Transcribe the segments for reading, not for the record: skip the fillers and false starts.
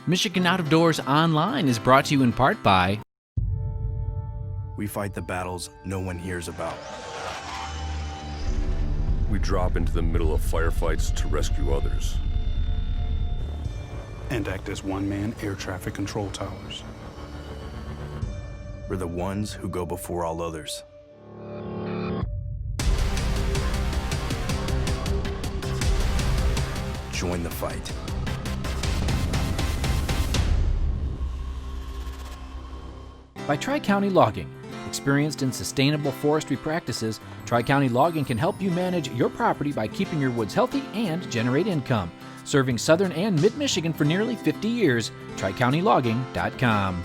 Michigan Out of Doors Online is brought to you in part by... We fight the battles no one hears about. We drop into the middle of firefights to rescue others. And act as one-man air traffic control towers. We're the ones who go before all others. Join the fight. By Tri-County Logging. Experienced in sustainable forestry practices, Tri-County Logging can help you manage your property by keeping your woods healthy and generate income. Serving southern and mid-Michigan for nearly 50 years, TriCountyLogging.com.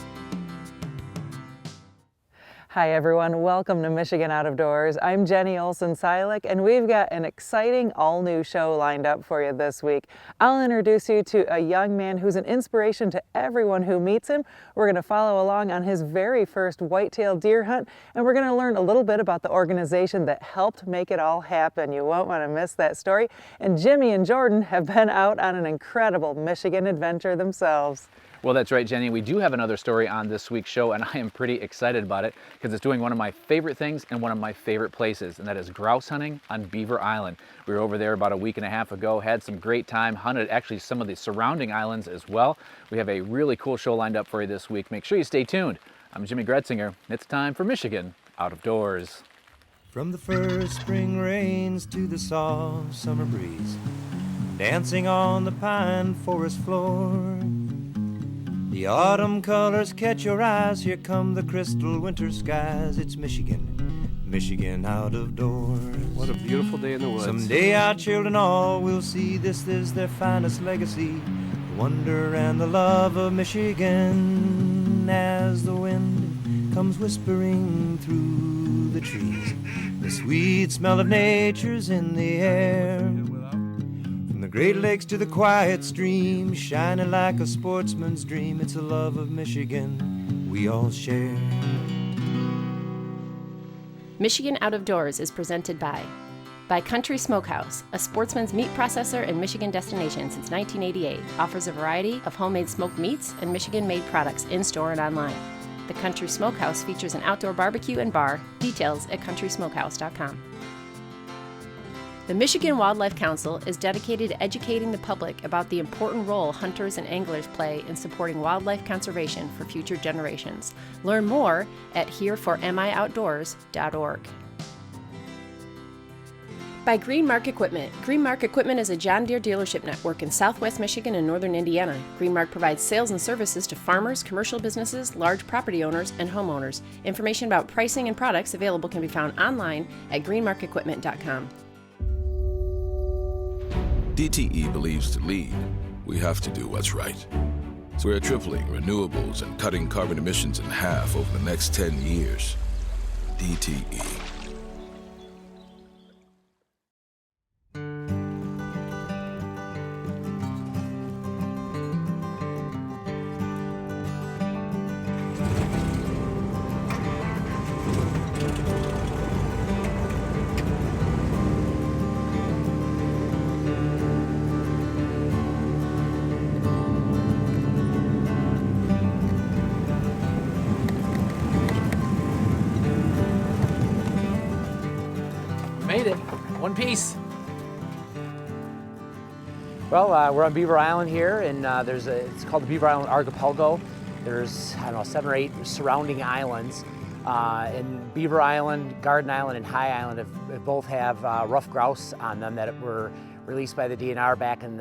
Hi everyone, welcome to Michigan Out of Doors. I'm Jenny Olson-Silik, and we've got an exciting all-new show lined up for you this week. I'll introduce you to a young man who's an inspiration to everyone who meets him. We're going to follow along on his very first whitetail deer hunt, and we're going to learn a little bit about the organization that helped make it all happen. You won't want to miss that story. And Jimmy and Jordan have been out on an incredible Michigan adventure themselves. Well, that's right, Jenny. We do have another story on this week's show, and I am pretty excited about it because it's doing one of my favorite things and one of my favorite places, and that is grouse hunting on Beaver Island. We were over there about a week and a half ago, had some great time, hunted actually some of the surrounding islands as well. We have a really cool show lined up for you this week. Make sure you stay tuned. I'm Jimmy Gretzinger. It's time for Michigan Out of Doors. From the first spring rains to the soft summer breeze, dancing on the pine forest floor, the autumn colors catch your eyes, here come the crystal winter skies. It's Michigan, Michigan out of doors. What a beautiful day in the woods. Someday our children all will see this is their finest legacy, the wonder and the love of Michigan. As the wind comes whispering through the trees, the sweet smell of nature's in the air. From the Great Lakes to the quiet stream, shining like a sportsman's dream, it's a love of Michigan we all share. Michigan Out of Doors is presented by Country Smokehouse, a sportsman's meat processor and Michigan destination since 1988. Offers a variety of homemade smoked meats and Michigan-made products in-store and online. The Country Smokehouse features an outdoor barbecue and bar. Details at countrysmokehouse.com. The Michigan Wildlife Council is dedicated to educating the public about the important role hunters and anglers play in supporting wildlife conservation for future generations. Learn more at hereformioutdoors.org. By Green Mark Equipment. Green Mark Equipment is a John Deere dealership network in southwest Michigan and northern Indiana. Green Mark provides sales and services to farmers, commercial businesses, large property owners, and homeowners. Information about pricing and products available can be found online at greenmarkequipment.com. DTE believes to lead, we have to do what's right. So we're tripling renewables and cutting carbon emissions in half over the next 10 years. DTE. Made it. One piece. Well, we're on Beaver Island here, and it's called the Beaver Island Archipelago. There's, 7 or 8 surrounding islands. And Beaver Island, Garden Island, and High Island both have rough grouse on them that were released by the DNR back in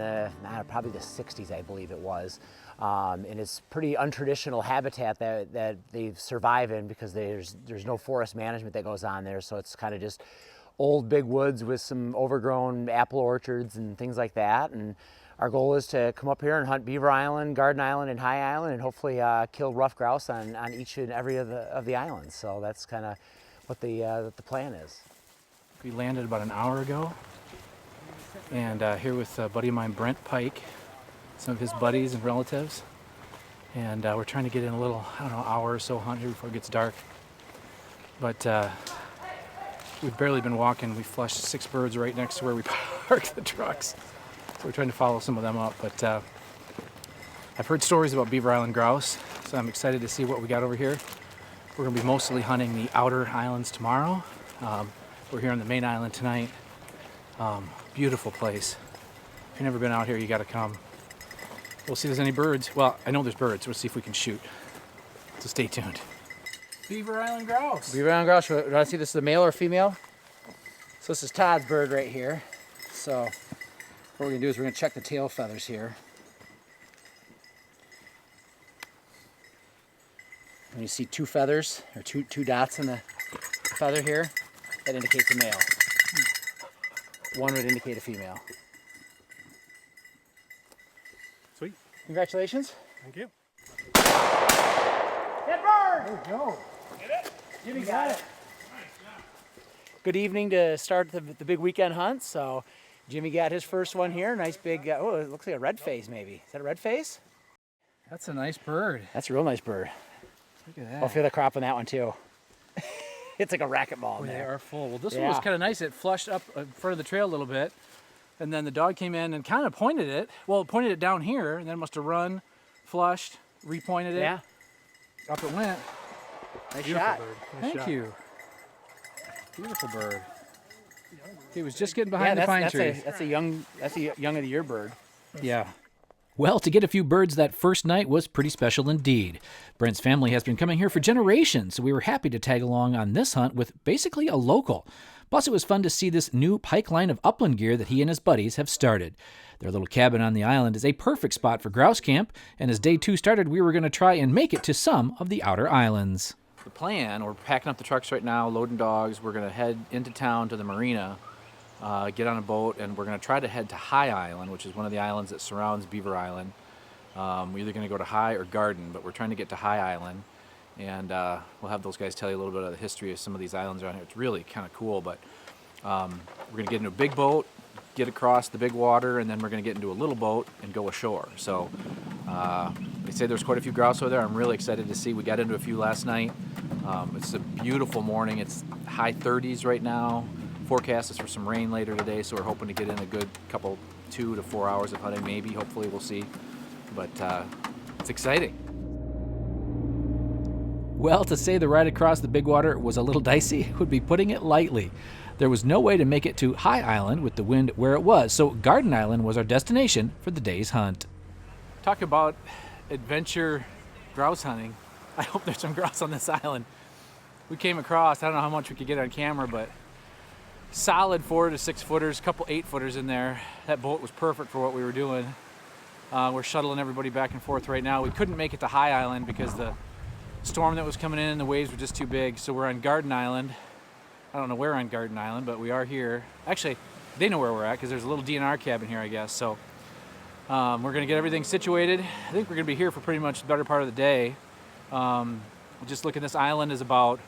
probably the 60s, I believe it was. And it's pretty untraditional habitat that they survive in because there's no forest management that goes on there, so it's kind of just old big woods with some overgrown apple orchards and things like that. And our goal is to come up here and hunt Beaver Island, Garden Island, and High Island, and hopefully kill rough grouse on each and every of the islands. So that's kind of what the plan is. We landed about an hour ago, and here with a buddy of mine, Brent Pike, some of his buddies and relatives, and we're trying to get in a little, hour or so hunt here before it gets dark. But we've barely been walking. We flushed 6 birds right next to where we parked the trucks. So we're trying to follow some of them up. But I I've heard stories about Beaver Island grouse, so I'm excited to see what we got over here. We're going to be mostly hunting the outer islands tomorrow. We're here on the main island tonight. Beautiful place. If you've never been out here, you got to come. We'll see if there's any birds. Well, I know there's birds. We'll see if we can shoot. So stay tuned. Beaver Island grouse. Beaver Island grouse. Do you want to see this is a male or female? So this is Todd's bird right here. So what we're going to do is we're going to check the tail feathers here. When you see two feathers, or two dots in the feather here, that indicates a male. One would indicate a female. Sweet. Congratulations. Thank you. Dead bird! There we go. Get it? Jimmy got it. Good evening to start the big weekend hunt. So Jimmy got his first one here. Nice big, oh, it looks like a red face maybe. Is that a red face? That's a nice bird. That's a real nice bird. Look at that. I'll feel the crop on that one too. It's like a racquetball in They there. are full. Well, this one was kind of nice. It flushed up in front of the trail a little bit, and then the dog came in and kind of pointed it. Well, it pointed it down here, and then it must have run, flushed, repointed it. Yeah. Up it went. Nice Beautiful shot. bird. Nice Thank shot. you. Beautiful bird. He was just getting behind the pine tree. That's a young of the year bird. Yeah. Well, to get a few birds that first night was pretty special indeed. Brent's family has been coming here for generations, so we were happy to tag along on this hunt with basically a local. Plus, it was fun to see this new pike line of upland gear that he and his buddies have started. Their little cabin on the island is a perfect spot for grouse camp, and as day 2 started, we were going to try and make it to some of the outer islands. The plan, we're packing up the trucks right now, loading dogs. We're going to head into town to the marina, get on a boat, and we're going to try to head to High Island, which is one of the islands that surrounds Beaver Island. We're either going to go to High or Garden, but we're trying to get to High Island. And we'll have those guys tell you a little bit of the history of some of these islands around here. It's really kind of cool, but we're going to get into a big boat, get across the big water, and then we're going to get into a little boat and go ashore. So they say there's quite a few grouse over there. I'm really excited to see. We got into a few last night. It's a beautiful morning. It's high 30s right now. Forecast is for some rain later today, so we're hoping to get in a good couple 2 to 4 hours of hunting, maybe. Hopefully, we'll see. But it's exciting. Well, to say the ride across the big water was a little dicey would be putting it lightly. There was no way to make it to High Island with the wind where it was, so Garden Island was our destination for the day's hunt. Talk about adventure grouse hunting. I hope there's some grouse on this island. We came across, I don't know how much we could get on camera, but solid 4 to 6 footers, a couple 8 footers in there. That boat was perfect for what we were doing. We're shuttling everybody back and forth right now. We couldn't make it to High Island because the storm that was coming in and the waves were just too big, so we're on Garden Island. I don't know where on Garden Island, but we are here. Actually, they know where we're at because there's a little DNR cabin here, I guess. So we're going to get everything situated. I think we're going to be here for pretty much the better part of the day. Just looking, this island is about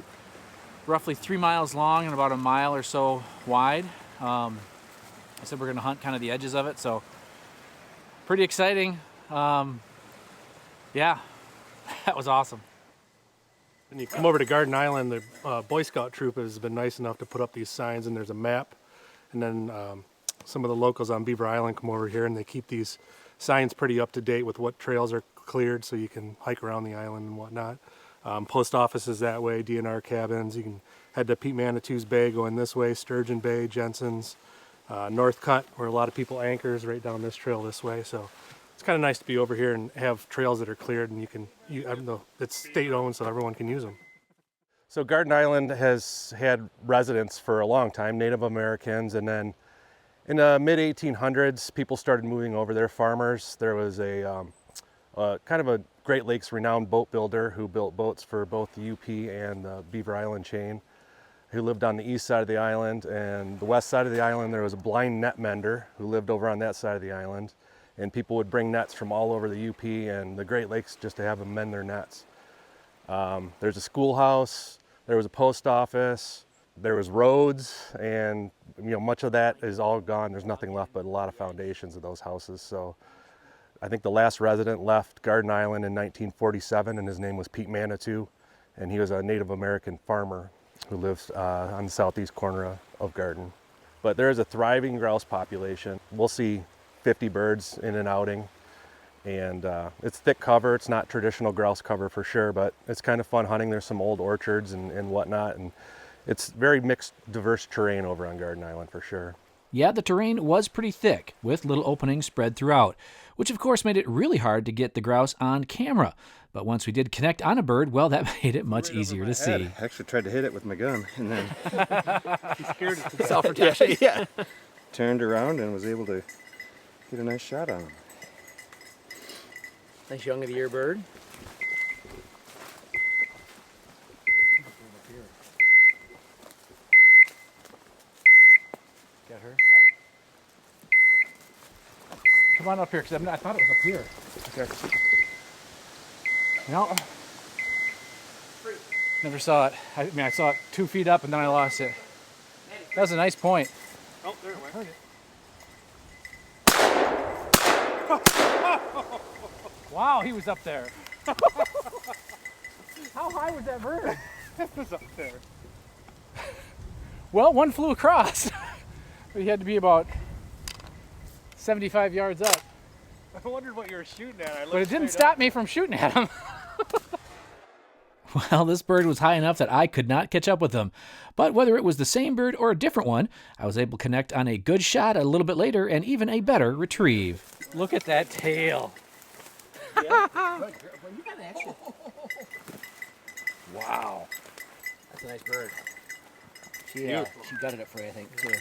roughly 3 miles long and about a mile or so wide. I said we're going to hunt kind of the edges of it, so pretty exciting. Yeah, that was awesome. When you come over to Garden Island, the Boy Scout troop has been nice enough to put up these signs, and there's a map. And then some of the locals on Beaver Island come over here, and they keep these signs pretty up to date with what trails are cleared, so you can hike around the island and whatnot. Post office is that way, DNR cabins. You can head to Pete Manitou's Bay going this way, Sturgeon Bay, Jensen's, North Cut, where a lot of people anchors right down this trail this way. So it's kind of nice to be over here and have trails that are cleared, and I don't know, it's state owned, so everyone can use them. So Garden Island has had residents for a long time, Native Americans, and then in the mid-1800s, people started moving over there, farmers. There was a kind of a Great Lakes renowned boat builder who built boats for both the UP and the Beaver Island chain, who lived on the east side of the island, and the west side of the island there was a blind net mender who lived over on that side of the island, and people would bring nets from all over the UP and the Great Lakes just to have them mend their nets. There's a schoolhouse, there was a post office, there was roads, and much of that is all gone. There's nothing left but a lot of foundations of those houses. So I think the last resident left Garden Island in 1947, and his name was Pete Manitou, and he was a Native American farmer who lives on the southeast corner of Garden. But there is a thriving grouse population. We'll see 50 birds in an outing, And it's thick cover. It's not traditional grouse cover for sure, but it's kind of fun hunting. There's some old orchards and whatnot, and it's very mixed, diverse terrain over on Garden Island for sure. Yeah, the terrain was pretty thick, with little openings spread throughout, which of course made it really hard to get the grouse on camera. But once we did connect on a bird, well, that made it much easier to see. I actually tried to hit it with my gun, and then He's scared to death. Self-protection. yeah, turned around and was able to get a nice shot on him. Nice young of the year bird. Got her. Come on up here, because I thought it was up here. Okay. No. Never saw it. I mean, I saw it 2 feet up, and then I lost it. That was a nice point. Oh, there it went. Wow, he was up there. How high was that bird? It was up there. Well, one flew across. But he had to be about 75 yards up. I wondered what you were shooting at. But it didn't stop me from shooting at him. Well, this bird was high enough that I could not catch up with him. But whether it was the same bird or a different one, I was able to connect on a good shot a little bit later and even a better retrieve. Look at that tail. Wow. That's a nice bird. She gutted it for you, I think, too.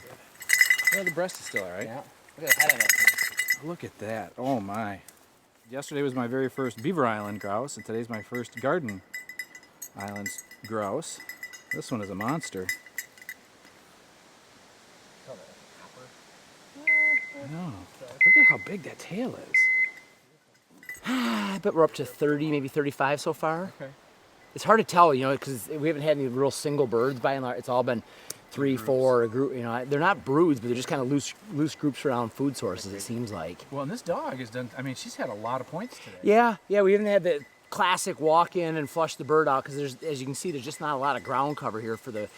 Yeah, the breast is still all right. Yeah. Look at the head of that thing. Look at that. Oh, my. Yesterday was my very first Beaver Island grouse, and today's my first Garden Island grouse. This one is a monster. I know. Look at how big that tail is. I bet we're up to 30, maybe 35 so far. Okay. It's hard to tell, you know, because we haven't had any real single birds by and large. It's all been 3, 4, a group. You know, they're not broods, but they're just kind of loose groups around food sources. It seems like. Well, and this dog has done. I mean, she's had a lot of points today. Yeah. We haven't had the classic walk in and flush the bird out because there's, as you can see, there's just not a lot of ground cover here for it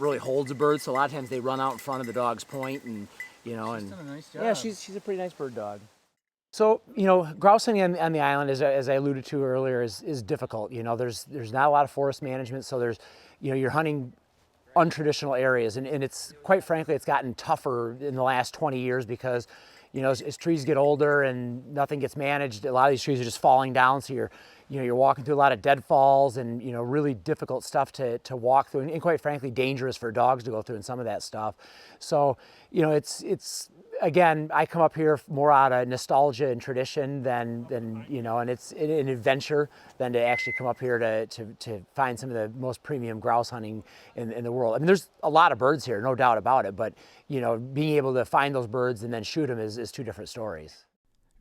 really holds a bird. So a lot of times they run out in front of the dog's point, and you know, She's done a nice job. yeah, she's a pretty nice bird dog. So, you know, grouse hunting on the island, as I alluded to earlier, is difficult. You know, there's not a lot of forest management, so there's, you know, you're hunting untraditional areas, and it's, quite frankly, it's gotten tougher in the last 20 years because, you know, as trees get older and nothing gets managed, a lot of these trees are just falling down, so you're walking through a lot of deadfalls and, you know, really difficult stuff to walk through, and quite frankly, dangerous for dogs to go through and some of that stuff. So, you know, it's again, I come up here more out of nostalgia and tradition than you know, and it's an adventure than to actually come up here to find some of the most premium grouse hunting in the world. I mean, there's a lot of birds here, no doubt about it, but, you know, being able to find those birds and then shoot them is two different stories.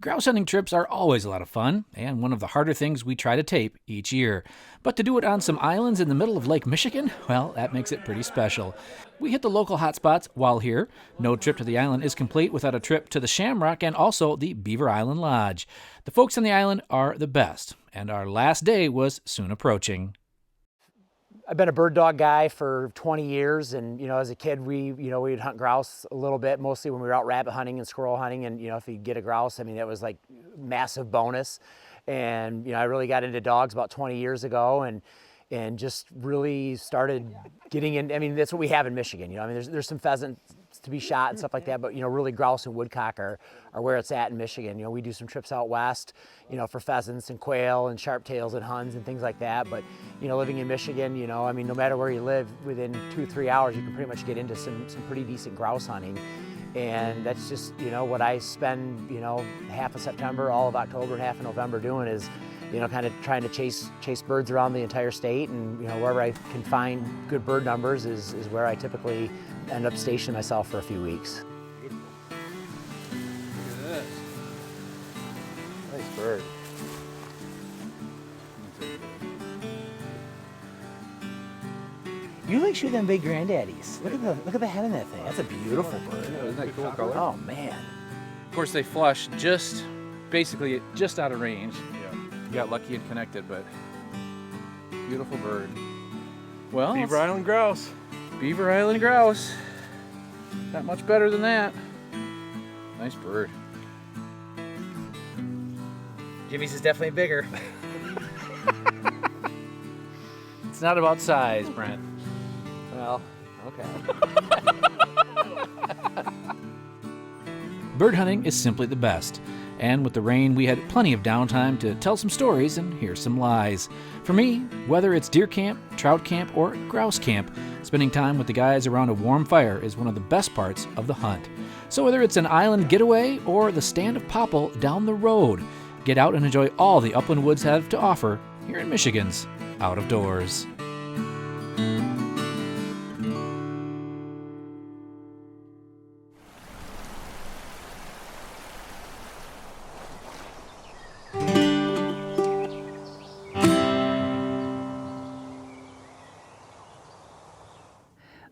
Grouse hunting trips are always a lot of fun, and one of the harder things we try to tape each year. But to do it on some islands in the middle of Lake Michigan, well, that makes it pretty special. We hit the local hotspots while here. No trip to the island is complete without a trip to the Shamrock and also the Beaver Island Lodge. The folks on the island are the best, and our last day was soon approaching. I've been a bird dog guy for 20 years, and, you know, as a kid, we'd hunt grouse a little bit, mostly when we were out rabbit hunting and squirrel hunting, and, you know, if you get a grouse, I mean, it was like massive bonus. And, you know, I really got into dogs about 20 years ago, and just really started getting in. I mean, that's what we have in Michigan, you know. I mean, there's some pheasants to be shot and stuff like that, but, you know, really grouse and woodcock are where it's at in Michigan. You know, we do some trips out west, you know, for pheasants and quail and sharptails and huns and things like that. But, you know, living in Michigan, you know, I mean, no matter where you live, within 2-3 hours, you can pretty much get into some pretty decent grouse hunting. And that's just, you know, what I spend, you know, half of September, all of October, and half of November doing is, you know, kind of trying to chase birds around the entire state. And, you know, wherever I can find good bird numbers is where I typically end up stationing myself for a few weeks. Look at this. Nice bird. You like shoot them big granddaddies. Look at the head of that thing. That's a beautiful bird. Yeah, isn't that cool color? Oh man. Of course, they flush basically just out of range. Yeah. You got lucky and connected, but beautiful bird. Well, Beaver Island grouse. Beaver Island grouse. Not much better than that. Nice bird. Jimmy's is definitely bigger. It's not about size, Brent. Well, okay. Bird hunting is simply the best. And with the rain, we had plenty of downtime to tell some stories and hear some lies. For me, whether it's deer camp, trout camp, or grouse camp, spending time with the guys around a warm fire is one of the best parts of the hunt. So whether it's an island getaway or the stand of popple down the road, get out and enjoy all the upland woods have to offer here in Michigan's Out of Doors.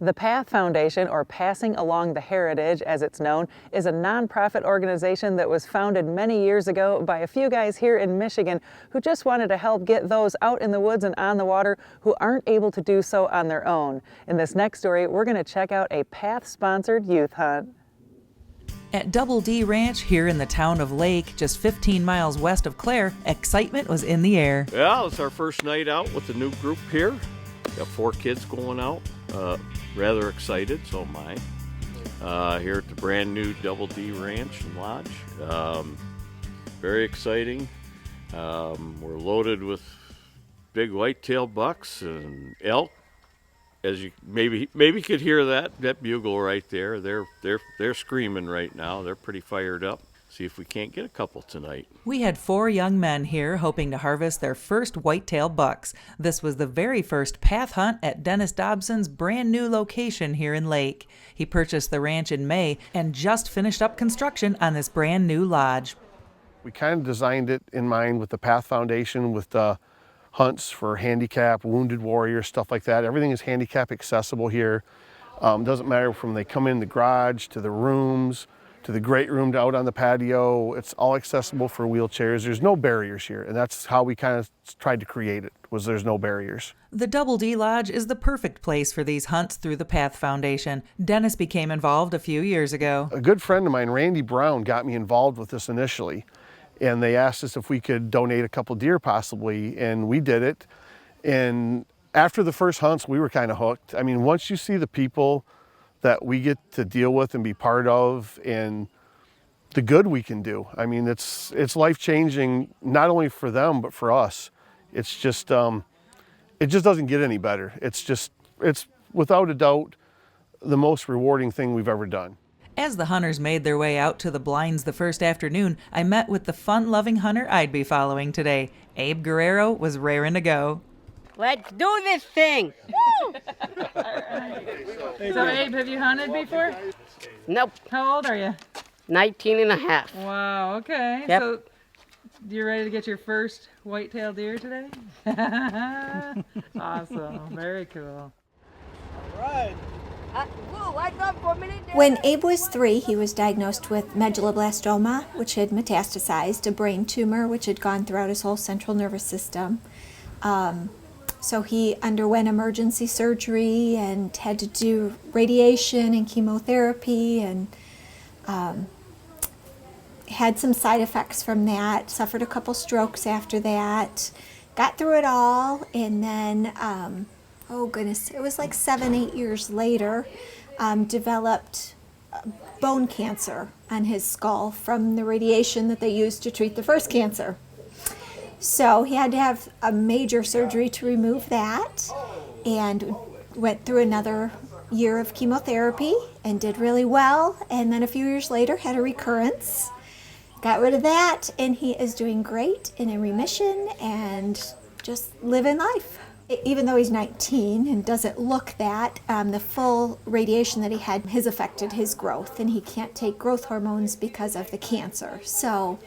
The PATH Foundation, or Passing Along the Heritage as it's known, is a nonprofit organization that was founded many years ago by a few guys here in Michigan who just wanted to help get those out in the woods and on the water who aren't able to do so on their own. In this next story, we're going to check out a PATH-sponsored youth hunt. At Double D Ranch here in the town of Lake, just 15 miles west of Clare, excitement was in the air. Yeah, it's our first night out with the new group here. Got 4 kids going out. Rather excited, so am I. Here at the brand new Double D Ranch and Lodge. Very exciting. We're loaded with big whitetail bucks and elk. As you maybe could hear that bugle right there. They're screaming right now. They're pretty fired up. See if we can't get a couple tonight. We had 4 young men here hoping to harvest their first whitetail bucks. This was the very first PATH hunt at Dennis Dobson's brand new location here in Lake. He purchased the ranch in May and just finished up construction on this brand new lodge. We kind of designed it in mind with the PATH Foundation, with the hunts for handicap, wounded warriors, stuff like that. Everything is handicap accessible here. Doesn't matter from they come in the garage to the rooms, to the great room to out on the patio. It's all accessible for wheelchairs. There's no barriers here, and that's how we kind of tried to create it, was there's no barriers. The Double D Lodge is the perfect place for these hunts through the PATH Foundation. Dennis became involved a few years ago. A good friend of mine, Randy Brown, got me involved with this initially, and they asked us if we could donate a couple deer possibly, and we did it. And after the first hunts, we were kind of hooked. I mean, once you see the people that we get to deal with and be part of, and the good we can do. I mean, it's life-changing, not only for them, but for us. It's just, it just doesn't get any better. It's without a doubt the most rewarding thing we've ever done. As the hunters made their way out to the blinds the first afternoon, I met with the fun-loving hunter I'd be following today. Abe Guerrero was raring to go. Let's do this thing! So Abe, have you hunted before? Nope. How old are you? 19 and a half. Wow, okay. Yep. So you ready to get your first whitetail deer today? Awesome, very cool. All right. When Abe was 3, he was diagnosed with medulloblastoma, which had metastasized, a brain tumor which had gone throughout his whole central nervous system. So he underwent emergency surgery and had to do radiation and chemotherapy, and had some side effects from that, suffered a couple strokes after that, got through it all, and then, oh goodness, it was like 7-8 years later, developed bone cancer on his skull from the radiation that they used to treat the first cancer. So he had to have a major surgery to remove that, and went through another year of chemotherapy and did really well. And then a few years later had a recurrence, got rid of that, and he is doing great and in remission and just living life. Even though he's 19 and doesn't look that, the full radiation that he had has affected his growth, and he can't take growth hormones because of the cancer. So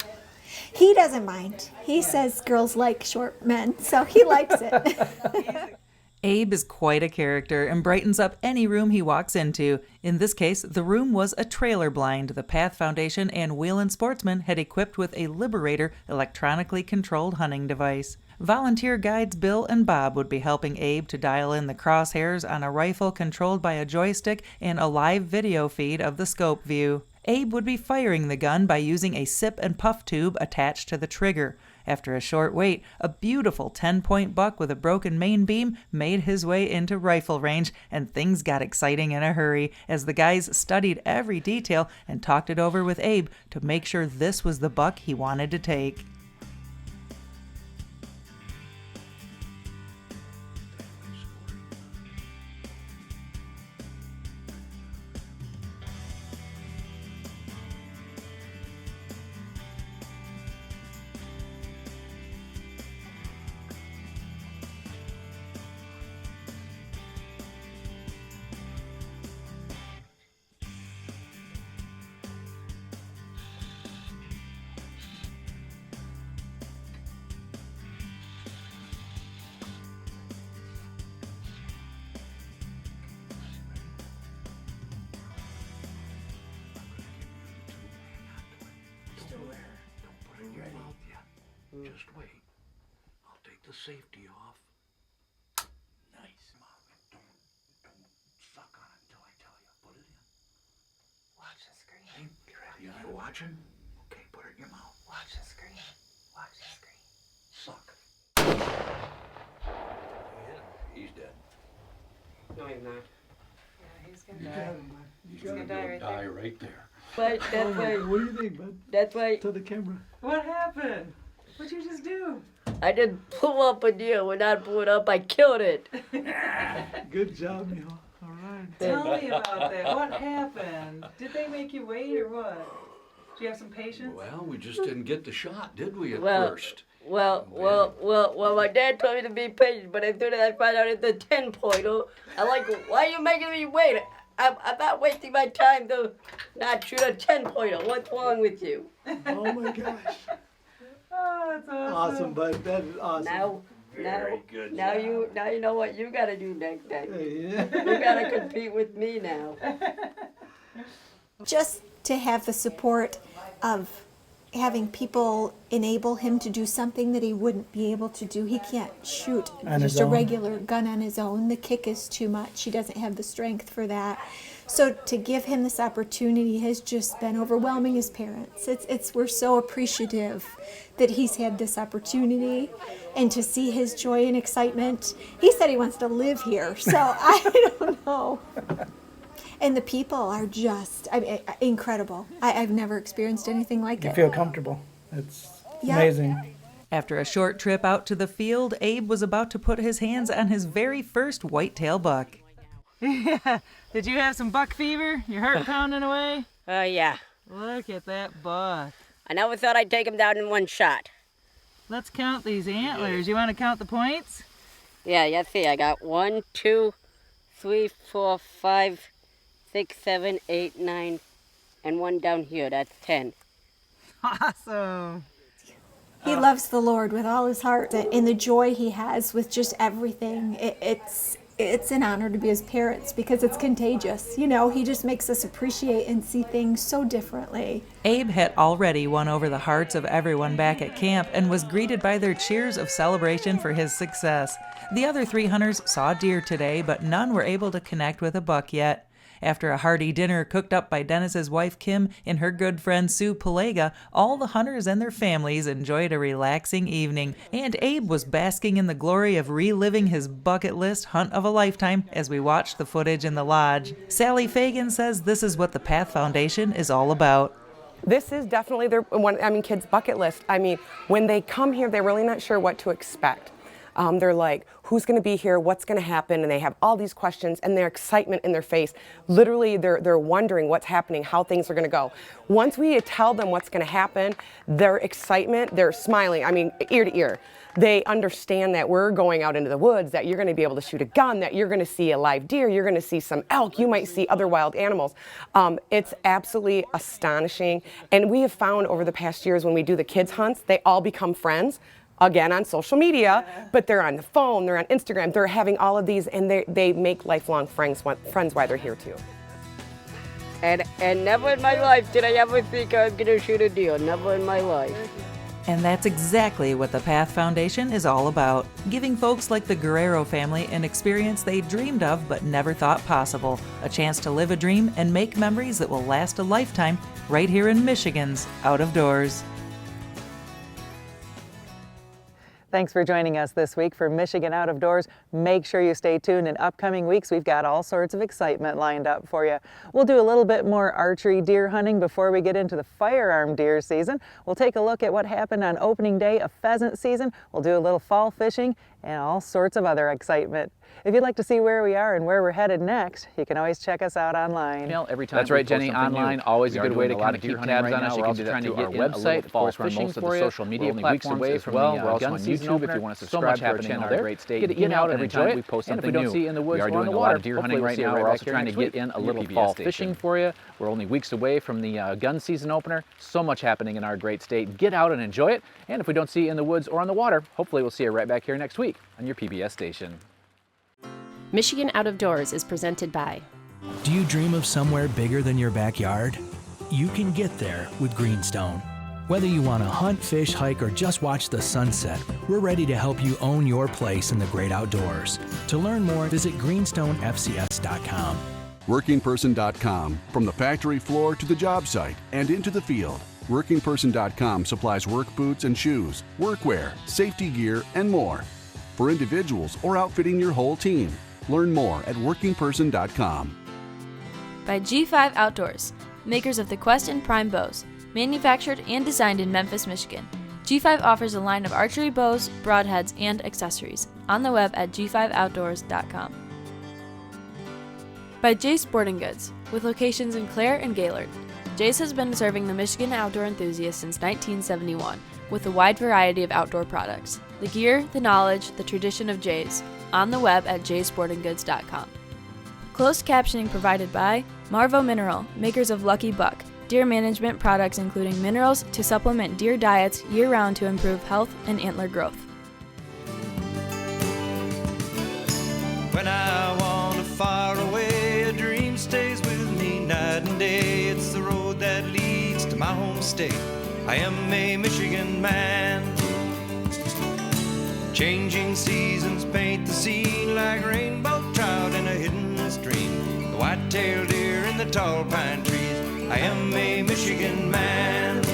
he doesn't mind. He says girls like short men, so he likes it. Abe is quite a character and brightens up any room he walks into. In this case, the room was a trailer blind the PATH Foundation and Whelen Sportsman had equipped with a Liberator electronically controlled hunting device. Volunteer guides Bill and Bob would be helping Abe to dial in the crosshairs on a rifle controlled by a joystick and a live video feed of the scope view. Abe would be firing the gun by using a sip and puff tube attached to the trigger. After a short wait, a beautiful 10-point buck with a broken main beam made his way into rifle range, and things got exciting in a hurry as the guys studied every detail and talked it over with Abe to make sure this was the buck he wanted to take. Just wait. I'll take the safety off. Nice. Don't suck on it until I tell you. Put it in. Watch the screen. Hey, you ready? You watching? Okay, put it in your mouth. Watch the screen. Watch the screen. Suck. He's dead. No, he's not. Yeah, he's gonna die. He's gonna die right there. But that's why. What do you think, bud? That's why. To the camera. What happened? What'd you just do? I didn't pull up a deer. When I pulled up, I killed it. Good job, Neil. All right. Tell me about that. What happened? Did they make you wait or what? Do you have some patience? Well, we just didn't get the shot, did we, at Well, first? Well, my dad told me to be patient, but as soon as I found out it's a 10-pointer, I'm like, why are you making me wait? I'm not wasting my time to not shoot a 10-pointer. What's wrong with you? Oh, my gosh. Oh, that's awesome. Awesome, bud. That is awesome. Now you know what you gotta do next time. Yeah. You gotta compete with me now. Just to have the support of having people enable him to do something that he wouldn't be able to do. He can't shoot just a regular gun on his own. The kick is too much. He doesn't have the strength for that. So to give him this opportunity has just been overwhelming his parents. We're so appreciative that he's had this opportunity, and to see his joy and excitement. He said he wants to live here, so I don't know. And the people are just incredible. I've never experienced anything like it. You feel comfortable. It's amazing. After a short trip out to the field, Abe was about to put his hands on his very first whitetail buck. Yeah. Did you have some buck fever? Your heart pounding away? Yeah. Look at that buck. I never thought I'd take him down in one shot. Let's count these antlers. You want to count the points? Yeah, let's see. I got 1, 2, 3, 4, 5, 6, 7, 8, 9, and one down here. That's 10. Awesome. He loves the Lord with all his heart, and the joy he has with just everything. It's an honor to be his parents because it's contagious. You know, he just makes us appreciate and see things so differently. Abe had already won over the hearts of everyone back at camp and was greeted by their cheers of celebration for his success. The other 3 hunters saw deer today, but none were able to connect with a buck yet. After a hearty dinner cooked up by Dennis's wife Kim and her good friend Sue Pelega, all the hunters and their families enjoyed a relaxing evening, and Abe was basking in the glory of reliving his bucket list hunt of a lifetime as we watched the footage in the lodge. Sally Fagan says this is what the Path Foundation is all about. This is definitely kids' bucket list. When they come here, they're really not sure what to expect. They're like, who's going to be here? What's going to happen? And they have all these questions and their excitement in their face. Literally, they're wondering what's happening, how things are going to go. Once we tell them what's going to happen, their excitement, they're smiling, ear to ear. They understand that we're going out into the woods, that you're going to be able to shoot a gun, that you're going to see a live deer, you're going to see some elk, you might see other wild animals. It's absolutely astonishing. And we have found over the past years when we do the kids' hunts, they all become friends. Again, on social media, but they're on the phone, they're on Instagram, they're having all of these, and they make lifelong friends while they're here too. And never in my life did I ever think I was going to shoot a deer. Never in my life. And that's exactly what the Path Foundation is all about, giving folks like the Guerrero family an experience they dreamed of but never thought possible, a chance to live a dream and make memories that will last a lifetime right here in Michigan's Out of Doors. Thanks for joining us this week for Michigan Out of Doors. Make sure you stay tuned. In upcoming weeks, we've got all sorts of excitement lined up for you. We'll do a little bit more archery deer hunting before we get into the firearm deer season. We'll take a look at what happened on opening day of pheasant season. We'll do a little fall fishing and all sorts of other excitement. If you'd like to see where we are and where we're headed next, you can always check us out online. Every time that's right, Jenny. Online, always a good way to kind of keep tabs on us. You can do that through our website. Of course, we're on most of the social media platforms away from well. We're also on YouTube if you want to subscribe to our channel there. Great state. Get out and enjoy it. We post something new. And if we don't see you in the woods, we are doing a lot of deer hunting right now. We're also trying to get in a little fall fishing for you. We're only weeks away from the gun season opener. So much happening in our great state. Get out and enjoy it. And if we don't see you in the woods or on the water, hopefully we'll see you right back here next week on your PBS station. Michigan Out of Doors is presented by. Do you dream of somewhere bigger than your backyard? You can get there with Greenstone. Whether you want to hunt, fish, hike, or just watch the sunset, we're ready to help you own your place in the great outdoors. To learn more, visit greenstonefcs.com. WorkingPerson.com. From the factory floor to the job site and into the field, WorkingPerson.com supplies work boots and shoes, workwear, safety gear, and more. For individuals or outfitting your whole team. Learn more at WorkingPerson.com. By G5 Outdoors, makers of the Quest and Prime bows, manufactured and designed in Memphis, Michigan. G5 offers a line of archery bows, broadheads, and accessories on the web at g5outdoors.com. By Jay's Sporting Goods, with locations in Clare and Gaylord. Jay's has been serving the Michigan outdoor enthusiast since 1971 with a wide variety of outdoor products. The gear, the knowledge, the tradition of Jay's, on the web at jaysportinggoods.com. Closed captioning provided by Marvo Mineral, makers of Lucky Buck, deer management products including minerals to supplement deer diets year-round to improve health and antler growth. When I wander far away, a dream stays with me night and day. It's the road that leads to my home state. I am a Michigan man. Changing seasons paint the scene like rainbow trout in a hidden stream. The white-tailed deer in the tall pine trees. I am a Michigan man.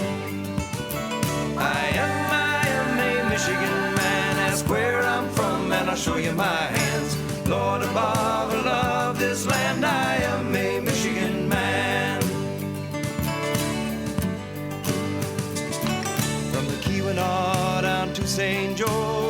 I am a Michigan man. Ask where I'm from and I'll show you my hands. Lord above, I love this land. I am a Michigan man. From the Keweenaw down to St. George,